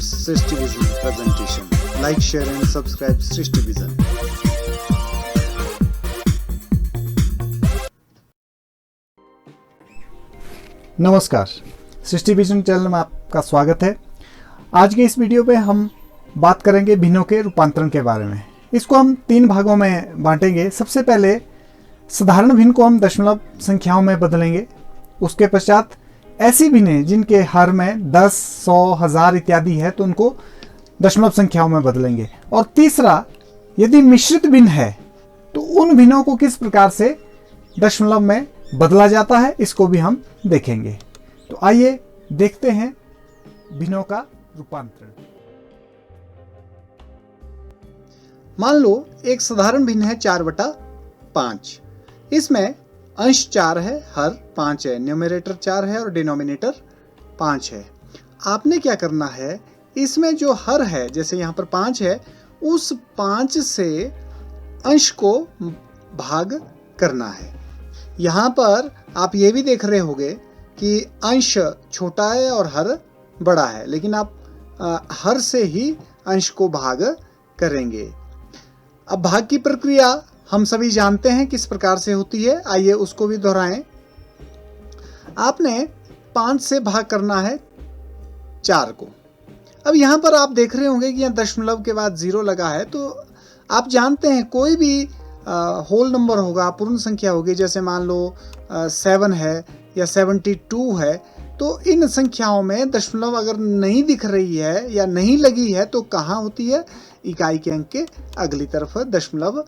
It's Srishti Vision presentation. Like, share and subscribe Srishti Vision. नमस्कार, सृष्टि vision channel में आपका स्वागत है। आज के इस वीडियो पे हम बात करेंगे भिन्नों के रूपांतरण के बारे में। इसको हम 3 भागों में बांटेंगे। सबसे पहले साधारण भिन्न को हम दशमलव संख्याओं में बदलेंगे। उसके पश्चात ऐसी भिन्नें जिनके हर में 10, 100, 1000 इत्यादि है तो उनको दशमलव संख्याओं में बदलेंगे। और तीसरा, यदि मिश्रित भिन्न है तो उन भिन्नों को किस प्रकार से दशमलव में बदला जाता है, इसको भी हम देखेंगे। तो आइए देखते हैं भिन्नों का रूपांतरण। मान लो एक साधारण भिन्न है 4/5। इसमें अंश 4 है, हर 5 है, न्यूमरेटर 4 है और डिनोमिनेटर 5 है। आपने क्या करना है, इसमें जो हर है, जैसे यहाँ पर 5 है, उस 5 से अंश को भाग करना है। यहाँ पर आप ये भी देख रहे होंगे कि अंश छोटा है और हर बड़ा है, लेकिन आप हर से ही अंश को भाग करेंगे। अब भाग की प्रक्रिया हम सभी जानते हैं किस प्रकार से होती है। आइए उसको भी दोहराएं। आपने 5 से भाग करना है 4 को। अब यहाँ पर आप देख रहे होंगे कि यहाँ दशमलव के बाद 0 लगा है, तो आप जानते हैं कोई भी होल नंबर होगा, पूर्ण संख्या होगी, जैसे मान लो 7 है या 72 है, तो इन संख्याओं में दशमलव अगर नहीं दिख रही है या नहीं लगी है तो कहाँ होती है, इकाई के अंक के अगली तरफ दशमलव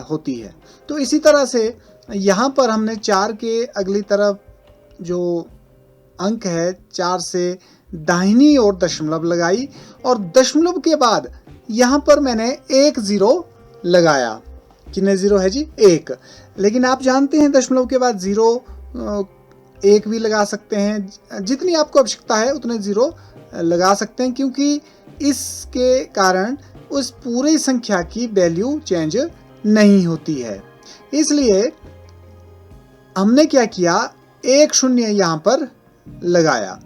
होती है। तो इसी तरह से यहाँ पर हमने 4 के अगली तरफ जो अंक है 4 से दाहिनी ओर दशमलव लगाई और दशमलव के बाद यहाँ पर मैंने 1 0 लगाया। कितने 0 है जी? 1। लेकिन आप जानते हैं दशमलव के बाद 0 1 भी लगा सकते हैं, जितनी आपको आवश्यकता है उतने 0 लगा सकते हैं, क्योंकि इसके कारण उस पूरी संख्या की वैल्यू चेंज नहीं होती है। इसलिए हमने क्या किया, 1 0 यहाँ पर लगाया।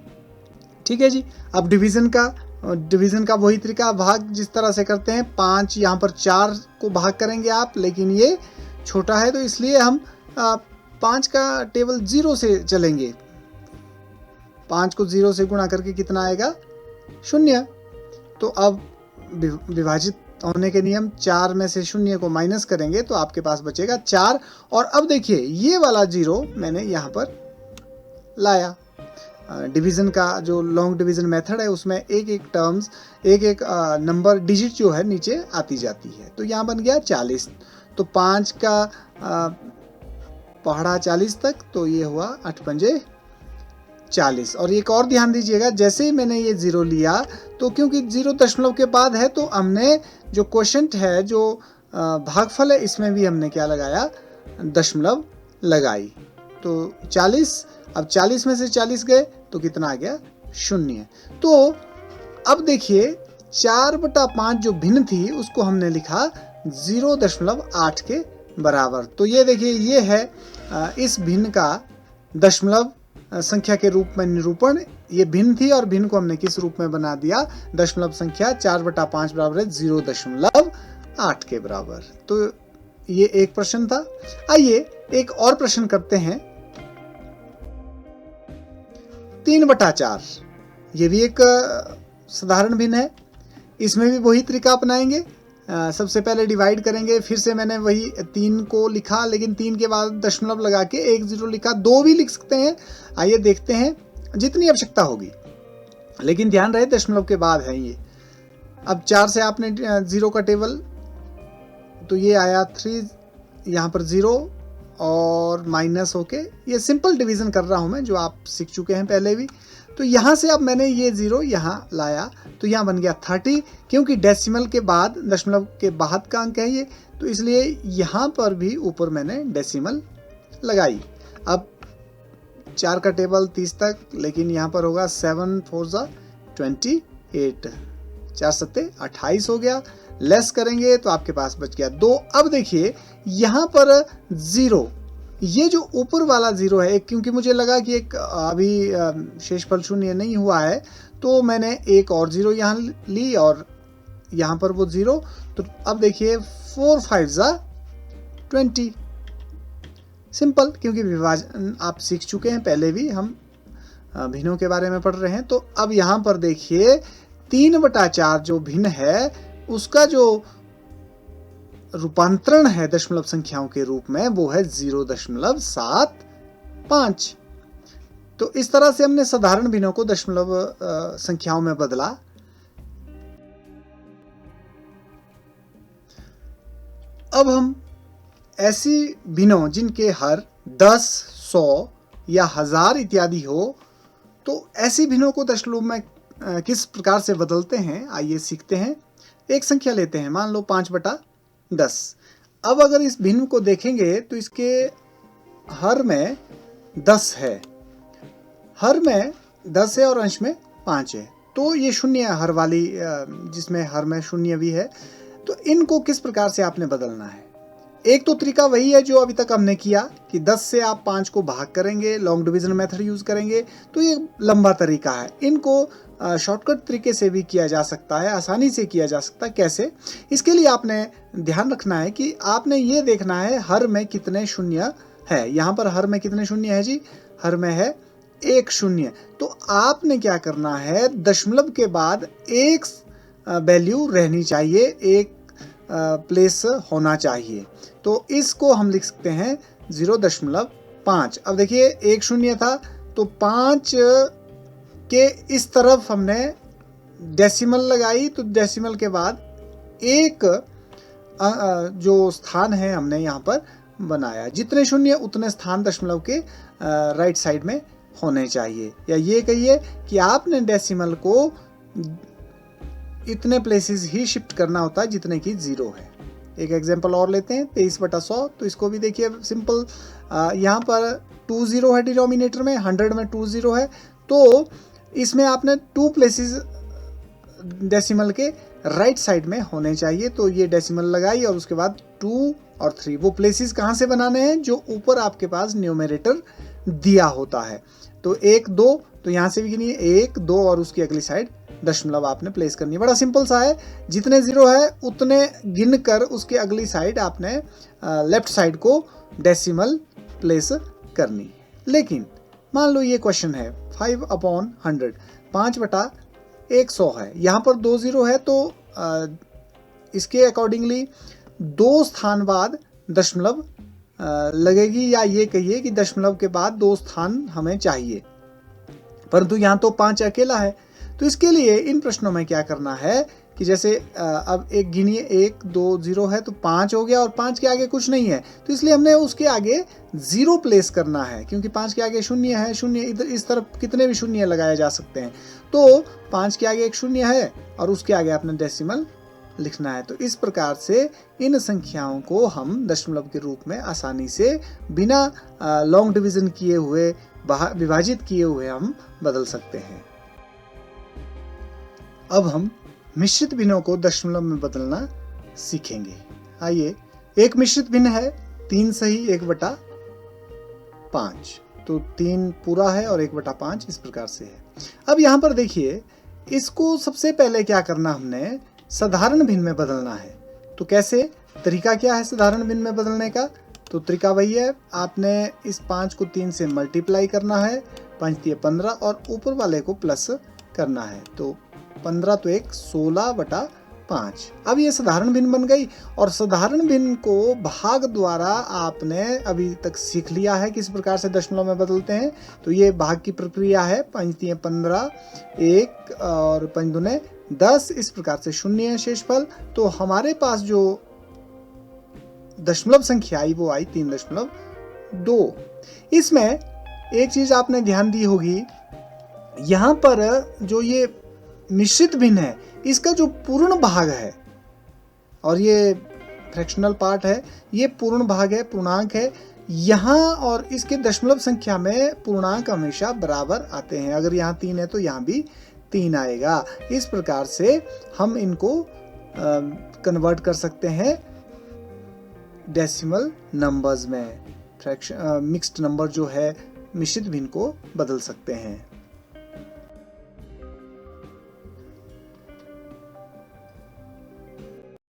ठीक है जी। अब डिवीजन का वही तरीका, भाग जिस तरह से करते हैं, 5 यहाँ पर 4 को भाग करेंगे आप, लेकिन ये छोटा है तो इसलिए हम 5 का टेबल 0 से चलेंगे। 5 को 0 से गुणा करके कितना आएगा? 0। तो अब विभाजित होने के नियम, 4 में से 0 को माइनस करेंगे तो आपके पास बचेगा 4। और अब देखिए ये वाला 0 मैंने यहाँ पर लाया। डिवीज़न का जो लॉन्ग डिवीज़न मेथड है उसमें एक टर्म्स, एक नंबर डिजिट जो है नीचे आती जाती है। तो यहाँ बन गया 40। तो 5 का पहाड़ा 40 तक, तो ये हुआ 8 पंजे 40। और एक और ध्यान दीजिएगा, जैसे ही मैंने ये 0 लिया तो क्योंकि 0 दशमलव के बाद है तो हमने जो क्वोशंट है, जो भागफल है, इसमें भी हमने क्या लगाया? दशमलव लगाई। तो 40। अब 40 में से 40 गए तो कितना आ गया? 0। तो अब देखिए 4/5 जो भिन्न थी उसको हमने लिखा 0.8 के बराबर। तो ये देखिए ये है इस भिन्न का दशमलव संख्या के रूप में निरूपण। ये भिन्न थी और भिन्न को हमने किस रूप में बना दिया? दशमलव संख्या। 4/5 बराबर है 0.8 के बराबर। तो ये एक प्रश्न था। आइए एक और प्रश्न करते हैं। 3/4 ये भी एक साधारण भिन्न है। इसमें भी वही तरीका अपनाएंगे। सबसे पहले डिवाइड करेंगे, फिर से मैंने वही 3 को लिखा, लेकिन 3 के बाद दशमलव लगा के 1 0 लिखा। 2 भी लिख सकते हैं। आइए देखते हैं जितनी आवश्यकता होगी, लेकिन ध्यान रहे दशमलव के बाद है ये। अब 4 से आपने 0 का टेबल, तो ये आया 3, यहाँ पर 0 और माइनस होके, ये सिंपल डिवीजन कर रहा हूँ मैं, जो आप सीख चुके हैं पहले भी। तो यहाँ से अब मैंने ये 0 यहाँ लाया तो यहाँ bन गया 30, क्योंकि डेसिमल के बाद, दशमलव के बाद का अंक है ये, तो इसलिए यहाँ पर भी ऊपर मैंने डेसिमल लगाई। अब 4 का टेबल 30 तक, लेकिन यहाँ पर होगा 7 4 28, 4 7 28 हो गया। लेस करेंगे तो आपके पास बच गया 2। अब देखिए यहाँ पर 0, ये जो ऊपर वाला 0 है, क्योंकि मुझे लगा कि एक अभी शेषफल 0 नहीं हुआ है, तो मैंने एक और जीरो यहाँ ली और यहाँ पर वो जीरो। तो अब देखिए 4 5 जा 20। सिंपल, क्योंकि विभाजन आप सीख चुके हैं, पहले भी हम भिन्नों के बारे में पढ़ रहे हैं। तो अब यहाँ पर देखिए 3/4 जो भिन्न है उसका जो रूपांतरण है दशमलव संख्याओं के रूप में वो है 0.75। तो इस तरह से हमने साधारण भिन्नों को दशमलव संख्याओं में बदला। अब हम ऐसी भिन्नों जिनके हर 10, 100 या 1000 इत्यादि हो, तो ऐसी भिन्नों को दशमलव में किस प्रकार से बदलते हैं आइए सीखते हैं। एक संख्या लेते हैं, मान लो 5/10। अब अगर इस भिन्न को देखेंगे तो इसके हर में 10 है, हर में 10 है और अंश में 5 है। तो ये शून्य हर वाली, जिसमें हर में शून्य भी है। तो इनको किस प्रकार से आपने बदलना है? एक तो तरीका वही है जो अभी तक हमने किया कि 10 से आप 5 को भाग करेंगे, लॉन्ग डिवीजन मेथड यूज करेंगे। तो ये लंबा तरीका है। इनको शॉर्टकट तरीके से भी किया जा सकता है, आसानी से किया जा सकता है। कैसे? इसके लिए आपने ध्यान रखना है कि आपने ये देखना है हर में कितने शून्य है। यहाँ पर हर में कितने शून्य है जी? हर में है 1 शून्य। तो आपने क्या करना है, दशमलव के बाद एक वैल्यू रहनी चाहिए, एक प्लेस होना चाहिए। तो इसको हम लिख सकते हैं 0.5। अब देखिए 1 शून्य था तो 5 के इस तरफ हमने डेसिमल लगाई। तो डेसिमल के बाद एक जो स्थान है हमने यहाँ पर बनाया। जितने शून्य उतने स्थान दशमलव के राइट साइड में होने चाहिए। या ये कहिए कि आपने डेसिमल को इतने प्लेसेस ही शिफ्ट करना होता है जितने की 0 है। एक एग्जांपल और लेते हैं 23/100। तो इसको भी देखिए सिंपल, यहाँ पर 2 0 है डिनोमिनेटर में, 100 में 2 0 है। तो इसमें आपने 2 प्लेसेस डेसिमल के राइट साइड में होने चाहिए। तो ये डेसिमल लगाई और उसके बाद 2 और 3 वो प्लेसेस कहाँ से बनाने हैं? जो ऊपर आपके पास न्यूमरेटर दिया होता है। तो 1 2, तो यहाँ से भी गिनिए 1 2 और उसकी अगली साइड दशमलव आपने प्लेस करनी है। बड़ा सिंपल सा है, जितने 0 है उतने गिन कर उसके अगली साइड आपने लेफ्ट साइड को डेसिमल प्लेस करनी। लेकिन मान लो ये क्वेश्चन है 5/100, 5/100 है। यहाँ पर 2 0 है तो इसके अकॉर्डिंगली 2 स्थान बाद दशमलव लगेगी, या ये कहिए कि दशमलव के बाद 2 स्थान हमें चाहिए, परंतु यहाँ तो 5 अकेला है। तो इसके लिए इन प्रश्नों में क्या करना है कि जैसे अब एक गिनिए 1 2 0 है तो 5 हो गया और 5 के आगे कुछ नहीं है। तो इसलिए हमने उसके आगे 0 प्लेस करना है, क्योंकि 5 के आगे शून्य है। शून्य इधर इस तरफ कितने भी शून्य लगाए जा सकते हैं। तो 5 के आगे एक शून्य है और उसके आगे आपने डेसिमल लिखना है। तो इस प्रकार से इन संख्याओं को हम दशमलव के रूप में आसानी से बिना लॉन्ग डिवीजन किए हुए, विभाजित किए हुए हम बदल सकते हैं। अब हम मिश्रित भिन्नों को दशमलव में बदलना सीखेंगे। आइए, एक मिश्रित भिन्न है 3 सही 1/5। तो 3 पूरा है और 1/5 इस प्रकार से है। अब यहाँ पर देखिए, इसको सबसे पहले क्या करना, हमने साधारण भिन्न में बदलना है। तो कैसे? तरीका क्या है साधारण भिन्न में बदलने का? तो तरीका वही है, आपने इस 5 को 3 से मल्टीप्लाई करना है, 5 × 15 और ऊपर वाले को प्लस करना है। तो 15 तो 1 16/5। अब ये साधारण भिन्न बन गई। और साधारण भिन्न को भाग द्वारा आपने अभी तक सीख लिया है किस प्रकार से दशमलव में बदलते हैं। तो ये भाग की प्रक्रिया है, 5 × 15 1 और 5 दूने 10, इस प्रकार से 0 है शेषफल। तो हमारे पास जो दशमलव संख्या आई वो आई 3.2। इसमें एक चीज आपने ध्यान दी होगी, यहाँ पर जो ये मिश्रित भिन्न है इसका जो पूर्ण भाग है, और ये फ्रैक्शनल पार्ट है, ये पूर्ण भाग है, पूर्णांक है यहाँ, और इसके दशमलव संख्या में पूर्णांक हमेशा बराबर आते हैं। अगर यहाँ 3 है तो यहाँ भी 3 आएगा। इस प्रकार से हम इनको कन्वर्ट कर सकते हैं डेसिमल नंबर्स में। मिक्स्ड नंबर जो है मिश्रित भिन्न को बदल सकते हैं।